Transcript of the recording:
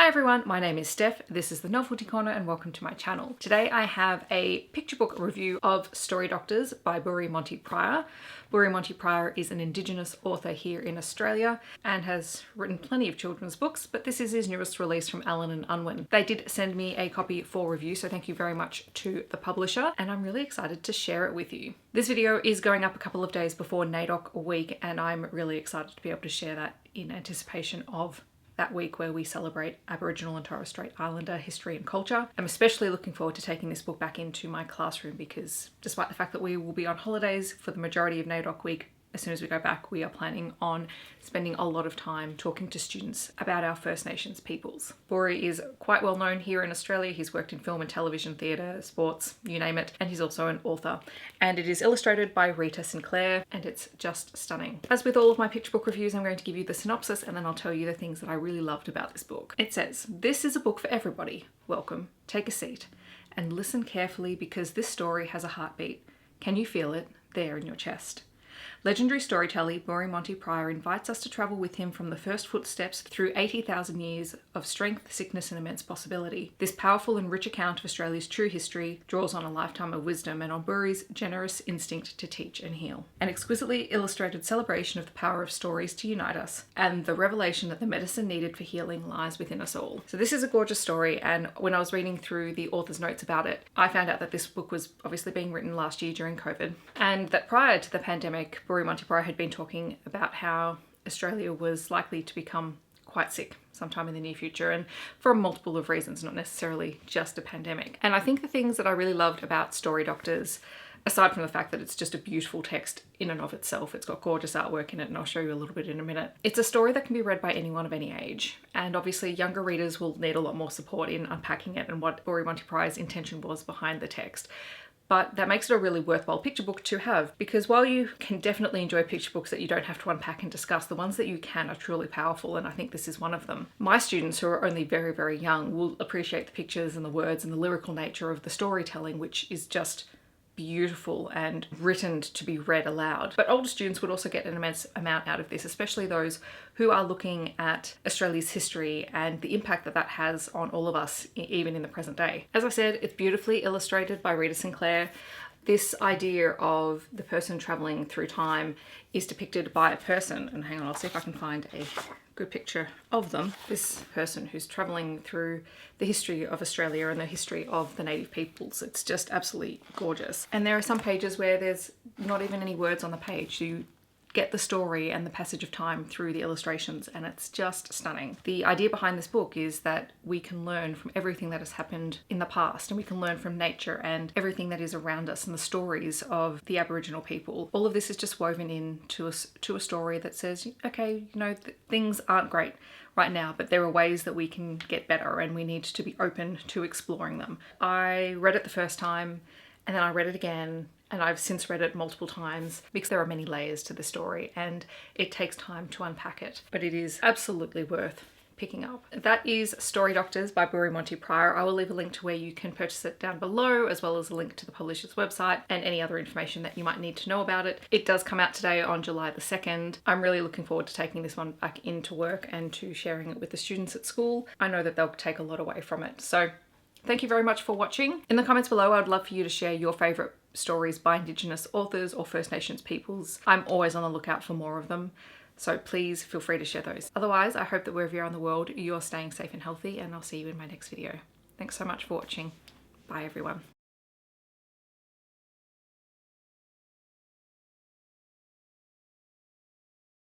Hi everyone, my name is Steph, this is the Novelty Corner and welcome to my channel. Today I have a picture book review of Story Doctors by Boori Monty Pryor. Boori Monty Pryor is an Indigenous author here in Australia and has written plenty of children's books, but this is his newest release from Allen and Unwin. They did send me a copy for review, so thank you very much to the publisher, and I'm really excited to share it with you. This video is going up a couple of days before NAIDOC week, and I'm really excited to be able to share that in anticipation of that week where we celebrate Aboriginal and Torres Strait Islander history and culture. I'm especially looking forward to taking this book back into my classroom because despite the fact that we will be on holidays for the majority of NAIDOC week, as soon as we go back, we are planning on spending a lot of time talking to students about our First Nations peoples. Boori is quite well known here in Australia. He's worked in film and television, theatre, sports, you name it, and he's also an author. And it is illustrated by Rita Sinclair, and it's just stunning. As with all of my picture book reviews, I'm going to give you the synopsis and then I'll tell you the things that I really loved about this book. It says, "This is a book for everybody. Welcome, take a seat, and listen carefully because this story has a heartbeat. Can you feel it there in your chest?" Legendary storyteller Boori Monty Pryor invites us to travel with him from the first footsteps through 80,000 years of strength, sickness and immense possibility. This powerful and rich account of Australia's true history draws on a lifetime of wisdom and on Boori's generous instinct to teach and heal. An exquisitely illustrated celebration of the power of stories to unite us and the revelation that the medicine needed for healing lies within us all. So this is a gorgeous story, and when I was reading through the author's notes about it, I found out that this book was obviously being written last year during COVID, and that prior to the pandemic, Boori Monty Pryor had been talking about how Australia was likely to become quite sick sometime in the near future, and for a multiple of reasons, not necessarily just a pandemic. And I think the things that I really loved about Story Doctors, aside from the fact that it's just a beautiful text in and of itself, it's got gorgeous artwork in it, and I'll show you a little bit in a minute. It's a story that can be read by anyone of any age, and obviously younger readers will need a lot more support in unpacking it and what Boori Monty Pryor's intention was behind the text. But that makes it a really worthwhile picture book to have, because while you can definitely enjoy picture books that you don't have to unpack and discuss, the ones that you can are truly powerful, and I think this is one of them. My students, who are only very, very young, will appreciate the pictures and the words and the lyrical nature of the storytelling, which is just beautiful and written to be read aloud. But older students would also get an immense amount out of this, especially those who are looking at Australia's history and the impact that that has on all of us, even in the present day. As I said, it's beautifully illustrated by Rita Sinclair. This idea of the person traveling through time is depicted by a person, and hang on, I'll see if I can find a good picture of them. This person who's traveling through the history of Australia and the history of the native peoples. It's just absolutely gorgeous. And there are some pages where there's not even any words on the page. You get the story and the passage of time through the illustrations, and it's just stunning. The idea behind this book is that we can learn from everything that has happened in the past, and we can learn from nature and everything that is around us and the stories of the Aboriginal people. All of this is just woven into a story that says, okay, you know, things aren't great right now, but there are ways that we can get better and we need to be open to exploring them. I read it the first time and then I read it again, and I've since read it multiple times because there are many layers to the story and it takes time to unpack it, but it is absolutely worth picking up. That is Story Doctors by Boori Monty Pryor. I will leave a link to where you can purchase it down below, as well as a link to the publisher's website and any other information that you might need to know about it. It does come out today on July the 2nd. I'm really looking forward to taking this one back into work and to sharing it with the students at school. I know that they'll take a lot away from it. So thank you very much for watching. In the comments below, I'd love for you to share your favourite stories by Indigenous authors or First Nations peoples. I'm always on the lookout for more of them, so please feel free to share those. Otherwise, I hope that wherever you are in the world, you're staying safe and healthy, and I'll see you in my next video. Thanks so much for watching. Bye everyone.